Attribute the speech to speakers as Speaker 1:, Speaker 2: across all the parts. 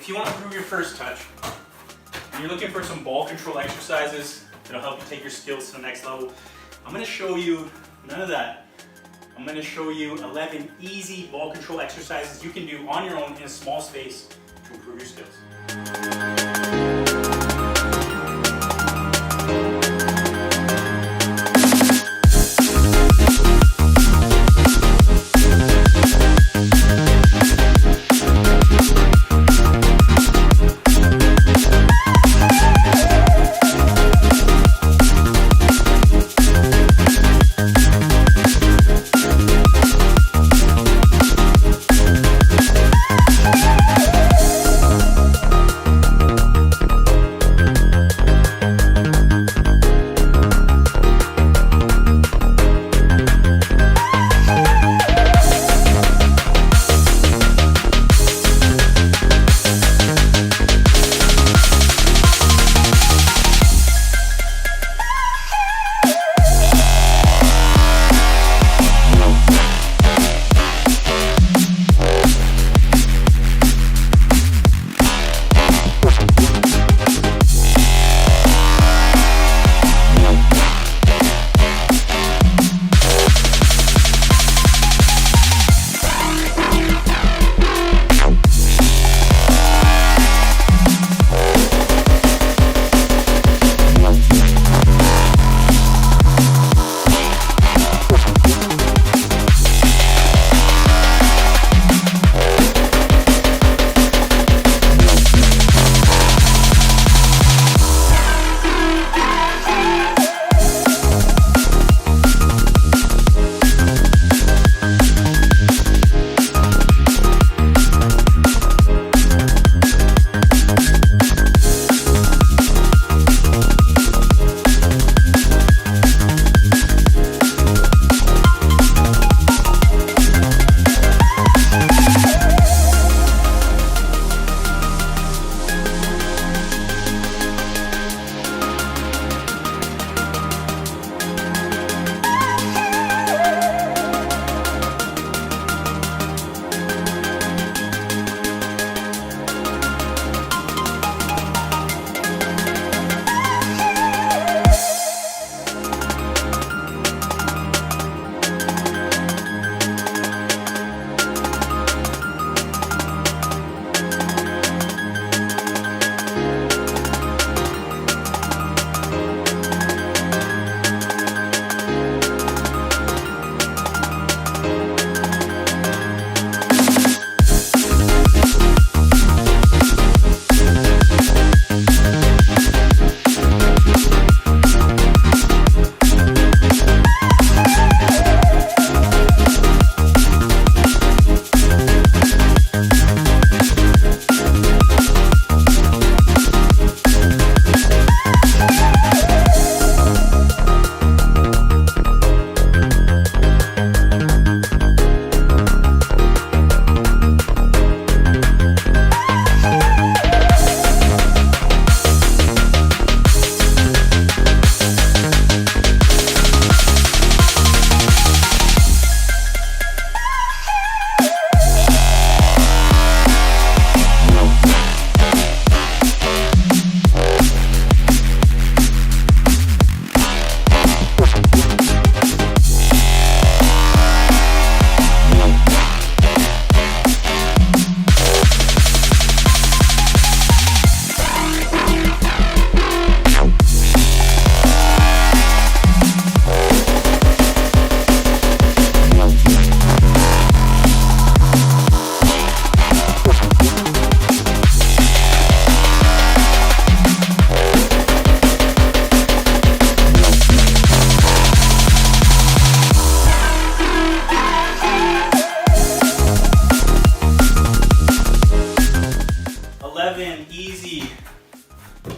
Speaker 1: If you want to improve your first touch, and you're looking for some ball control exercises that'll help you take your skills to the next level, I'm going to show you none of that. I'm going to show you 11 easy ball control exercises you can do on your own in a small space to improve your skills.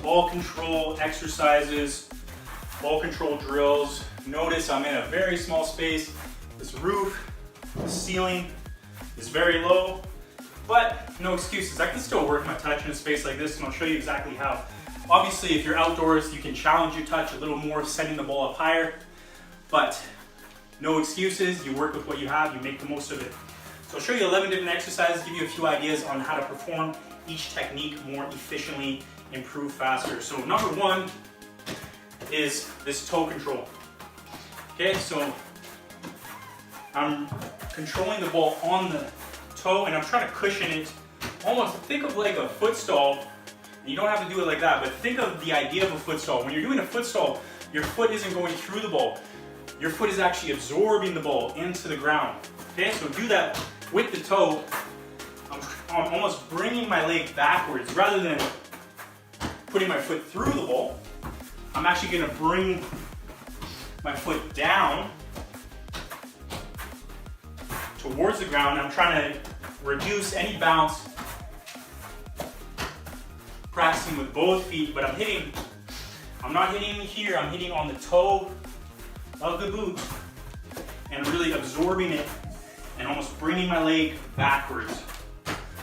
Speaker 1: Ball control exercises, ball control drills. Notice I'm in a very small space. This roof, the ceiling is very low, but no excuses. I can still work my touch in a space like this, and I'll show you exactly how. Obviously, if you're outdoors, you can challenge your touch a little more, sending the ball up higher, but no excuses. You work with what you have, you make the most of it. So I'll show you 11 different exercises, give you a few ideas on how to perform each technique more efficiently, improve faster. So number one is this toe control. Okay, so I'm controlling the ball on the toe and I'm trying to cushion it. Almost think of like a foot stall. You don't have to do it like that, but think of the idea of a foot stall. When you're doing a foot stall, your foot isn't going through the ball. Your foot is actually absorbing the ball into the ground. Okay, so do that with the toe. I'm almost bringing my leg backwards rather than putting my foot through the ball. I'm actually going to bring my foot down towards the ground. I'm trying to reduce any bounce, practicing with both feet, but I'm not hitting here, I'm hitting on the toe of the boot and really absorbing it and almost bringing my leg backwards.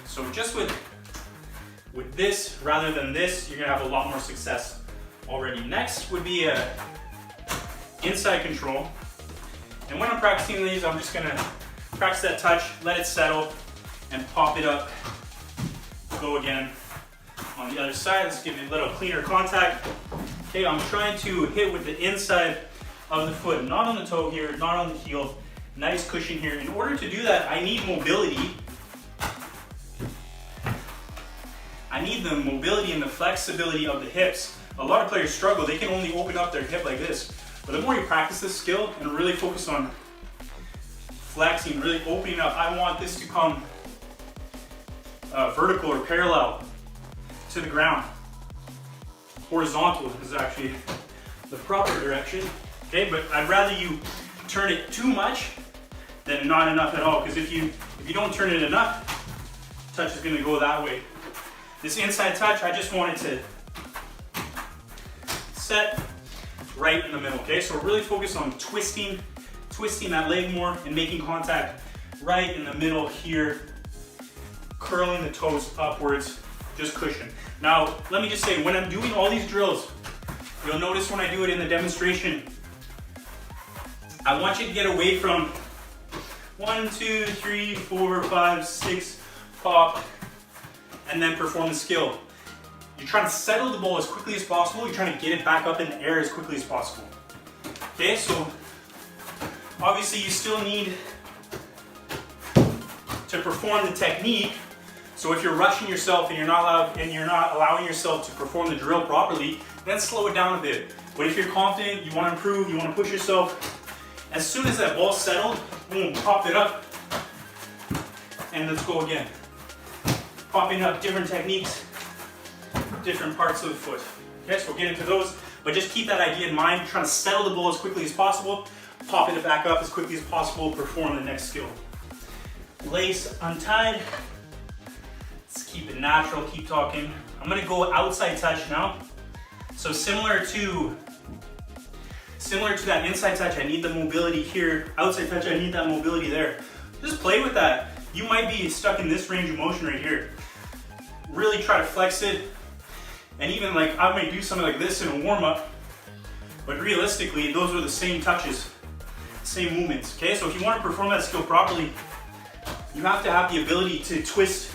Speaker 1: So just with this rather than this, you're gonna have a lot more success already. Next would be a inside control. And when I'm practicing these, I'm just gonna practice that touch, let it settle, and pop it up. Go again on the other side. Let's give it a little cleaner contact. Okay, I'm trying to hit with the inside of the foot, not on the toe here, not on the heel. Nice cushion here. In order to do that, I need mobility. I need the mobility and the flexibility of the hips. A lot of players struggle. They can only open up their hip like this. But the more you practice this skill and really focus on flexing, really opening up, I want this to come vertical or parallel to the ground. Horizontal is actually the proper direction. Okay, but I'd rather you turn it too much than not enough at all, because if you don't turn it enough, touch is going to go that way. This inside touch, I just want it to set right in the middle. Okay, so we're really focused on twisting that leg more and making contact right in the middle here, curling the toes upwards, just cushion. Now, let me just say, when I'm doing all these drills, you'll notice when I do it in the demonstration, I want you to get away from 1, 2, 3, 4, 5, 6, pop, and then perform the skill. You're trying to settle the ball as quickly as possible. You're trying to get it back up in the air as quickly as possible. Okay, so obviously you still need to perform the technique. So if you're rushing yourself and you're not allowing yourself to perform the drill properly, then slow it down a bit. But if you're confident, you want to improve, you want to push yourself, as soon as that ball's settled, boom, pop it up, and let's go again. Popping up different techniques, different parts of the foot. Okay, so we'll get into those, but just keep that idea in mind. You're trying to settle the ball as quickly as possible, pop it back up as quickly as possible, perform the next skill. Lace untied. Let's keep it natural, keep talking. I'm gonna go outside touch now. So similar to that inside touch, I need the mobility here. Outside touch, I need that mobility there. Just play with that. You might be stuck in this range of motion right here. Really try to flex it. And even like, I might do something like this in a warm up, but realistically, those are the same touches, same movements, okay? So if you want to perform that skill properly, you have to have the ability to twist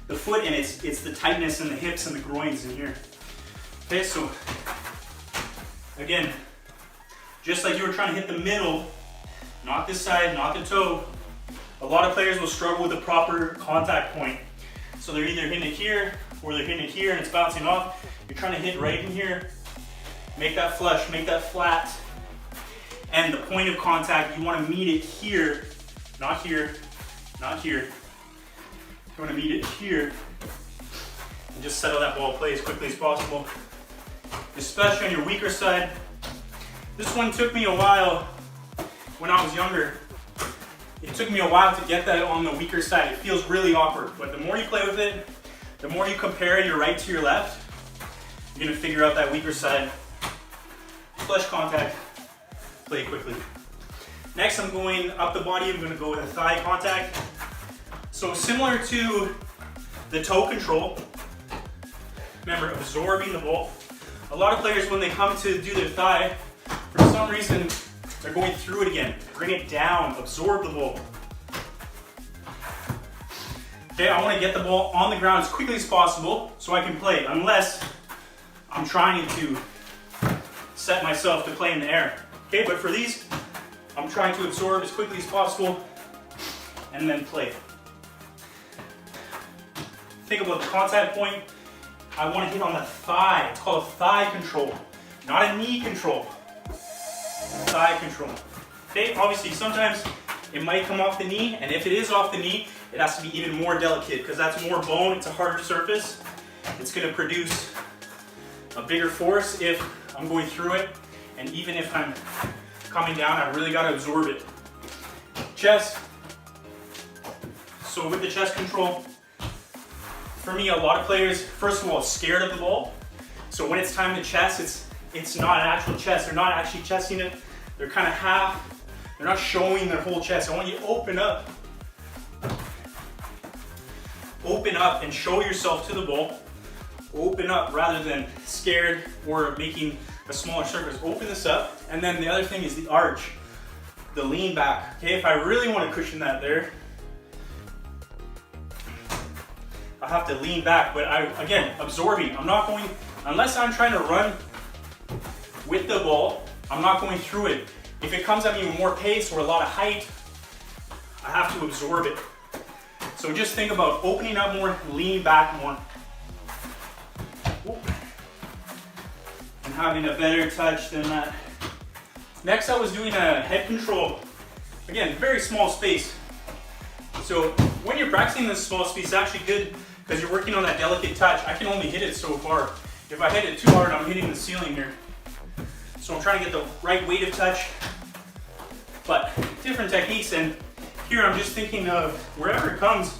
Speaker 1: the foot, and it's the tightness in the hips and the groins in here. Okay, so again, just like you were trying to hit the middle, not this side, not the toe, a lot of players will struggle with the proper contact point. So they're either hitting it here, or they're hitting it here and it's bouncing off. You're trying to hit right in here, make that flush, make that flat. And the point of contact, you want to meet it here, not here, not here. You want to meet it here and just settle that ball play as quickly as possible, especially on your weaker side. This one took me a while when I was younger. It took me a while to get that on the weaker side. It feels really awkward, but the more you play with it, the more you compare your right to your left, you're gonna figure out that weaker side. Flush contact, play quickly. Next, I'm going up the body. I'm gonna go with a thigh contact. So similar to the toe control, remember absorbing the ball. A lot of players, when they come to do their thigh, for some reason, they're going through it again. Bring it down, absorb the ball. Okay, I want to get the ball on the ground as quickly as possible so I can play, unless I'm trying to set myself to play in the air. Okay, but for these, I'm trying to absorb as quickly as possible and then play. Think about the contact point. I want to hit on the thigh. It's called a thigh control, not a knee control. Thigh control. Okay, obviously sometimes it might come off the knee, and if it is off the knee, it has to be even more delicate because that's more bone, it's a harder surface. It's going to produce a bigger force if I'm going through it, and even if I'm coming down, I really got to absorb it. Chest. So with the chest control, for me, a lot of players, first of all, scared of the ball. So when it's time to chest, it's not an actual chest. They're not actually chesting it. They're kind of half. They're not showing their whole chest. I want you to open up. Open up and show yourself to the ball. Open up rather than scared or making a smaller surface. Open this up. And then the other thing is the arch, the lean back. Okay, if I really want to cushion that there, I have to lean back, but again, absorbing. I'm not going, unless I'm trying to run with the ball, I'm not going through it. If it comes at me with more pace or a lot of height, I have to absorb it. So just think about opening up more, leaning back more. And having a better touch than that. Next, I was doing a head control. Again, very small space. So when you're practicing this small space, it's actually good because you're working on that delicate touch. I can only hit it so far. If I hit it too hard, I'm hitting the ceiling here. So I'm trying to get the right weight of touch, but different techniques. And here I'm just thinking of wherever it comes,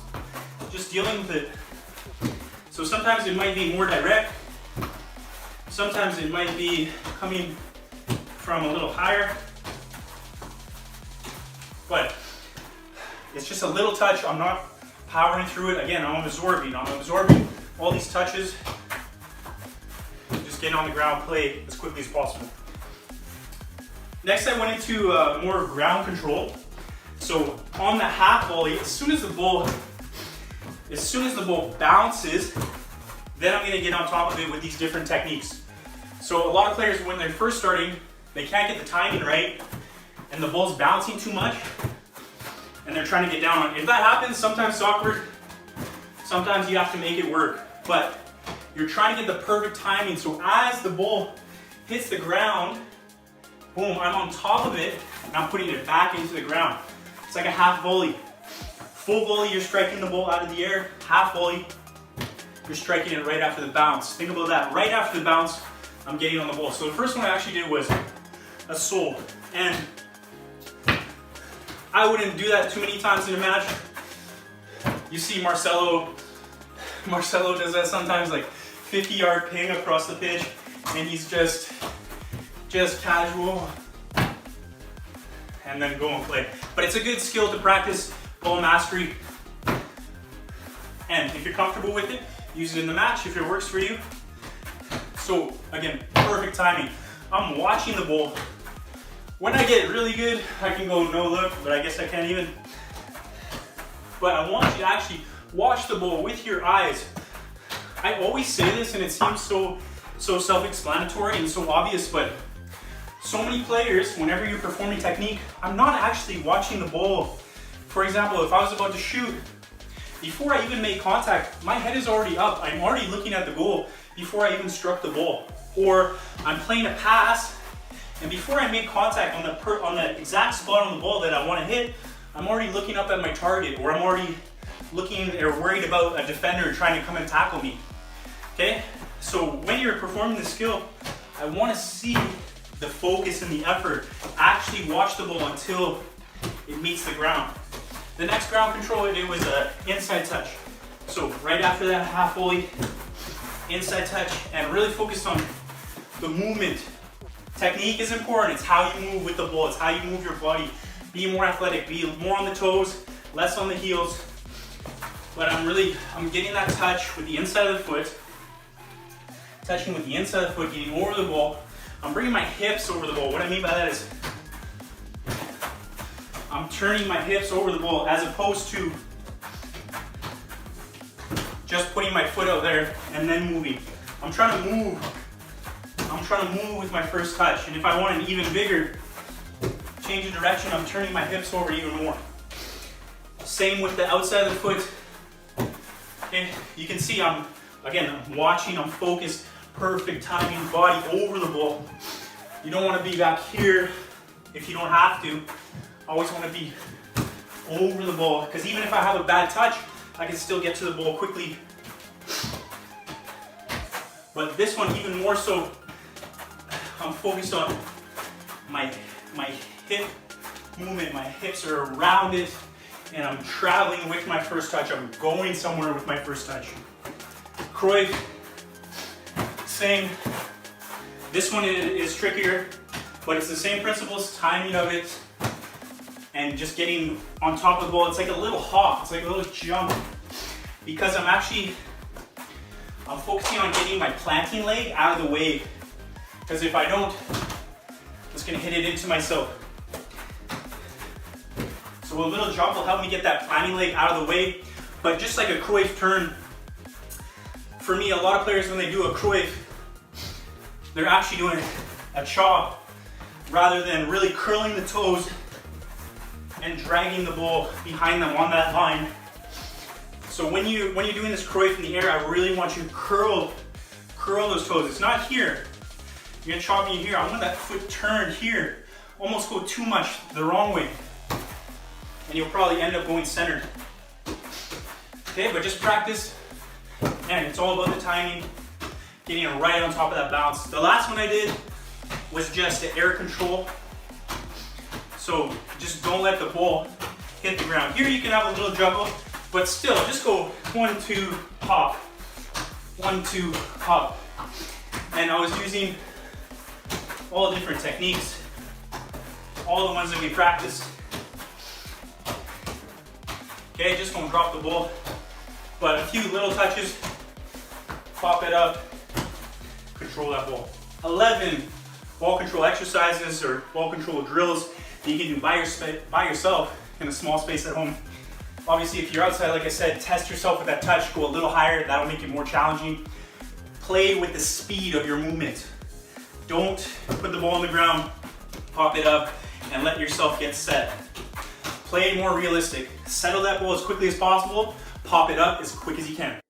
Speaker 1: just dealing with it. So sometimes it might be more direct. Sometimes it might be coming from a little higher. But it's just a little touch. I'm not powering through it. Again, I'm absorbing all these touches. Just get on the ground, play as quickly as possible. Next, I went into more ground control. So on the half volley, as soon as the ball bounces, then I'm gonna get on top of it with these different techniques. So a lot of players, when they're first starting, they can't get the timing right, and the ball's bouncing too much, and they're trying to get down on it. If that happens, sometimes it's awkward. Sometimes you have to make it work, but you're trying to get the perfect timing. So as the ball hits the ground, boom, I'm on top of it, and I'm putting it back into the ground. It's like a half volley. Full volley, you're striking the ball out of the air. Half volley, you're striking it right after the bounce. Think about that. Right after the bounce, I'm getting on the ball. So the first one I actually did was a sole. And I wouldn't do that too many times in a match. You see Marcelo does that sometimes, like 50-yard ping across the pitch, and he's just casual, and then go and play. But it's a good skill to practice ball mastery. And if you're comfortable with it, use it in the match if it works for you. So again, perfect timing. I'm watching the ball. When I get really good, I can go no look, but I guess I can't even. But I want you to actually watch the ball with your eyes. I always say this, and it seems so self-explanatory and so obvious, but so many players, whenever you're performing technique, I'm not actually watching the ball. For example, if I was about to shoot, before I even make contact, my head is already up. I'm already looking at the goal before I even struck the ball. Or I'm playing a pass, and before I make contact on the exact spot on the ball that I want to hit, I'm already looking up at my target, or I'm already looking or worried about a defender trying to come and tackle me. Okay? So when you're performing the skill, I want to see the focus and the effort. Actually watch the ball until it meets the ground. The next ground control, it was an inside touch. So right after that half volley, inside touch, and really focus on the movement. Technique is important. It's how you move with the ball. It's how you move your body. Be more athletic, be more on the toes, less on the heels. But I'm getting that touch with the inside of the foot. Touching with the inside of the foot, getting over the ball. I'm bringing my hips over the ball. What I mean by that is I'm turning my hips over the ball as opposed to just putting my foot out there and then moving. I'm trying to move with my first touch. And if I want an even bigger change of direction, I'm turning my hips over even more. Same with the outside of the foot. And you can see I'm watching, I'm focused, perfect timing, body over the ball. You don't want to be back here if you don't have to. Always want to be over the ball, because even if I have a bad touch, I can still get to the ball quickly. But this one, even more so, I'm focused on my hip movement. My hips are around it, and I'm traveling with my first touch. I'm going somewhere with my first touch. Cruyff, same. This one is trickier, but it's the same principles, timing of it, and just getting on top of the ball. It's like a little hop, it's like a little jump, because I'm focusing on getting my planting leg out of the way, because if I don't, I'm just gonna hit it into myself. So a little jump will help me get that planting leg out of the way, but just like a Cruyff turn, for me, a lot of players, when they do a Cruyff, they're actually doing a chop rather than really curling the toes and dragging the ball behind them on that line. So when you're doing this Cruyff in the air, I really want you to curl those toes. It's not here. You're gonna chop me here. I want that foot turned here. Almost go too much the wrong way. And you'll probably end up going centered. Okay, but just practice. And it's all about the timing, getting it right on top of that bounce. The last one I did was just the air control. So just don't let the ball hit the ground. Here you can have a little juggle, but still just go 1, 2, hop. 1, 2, hop. And I was using all different techniques, all the ones that we practiced. Okay, just don't drop the ball, but a few little touches, pop it up, control that ball. 11 ball control exercises or ball control drills that you can do by yourself in a small space at home. Obviously, if you're outside, like I said, test yourself with that touch, go a little higher, that'll make it more challenging. Play with the speed of your movement. Don't put the ball on the ground, pop it up, and let yourself get set. Play more realistic. Settle that ball as quickly as possible, pop it up as quick as you can.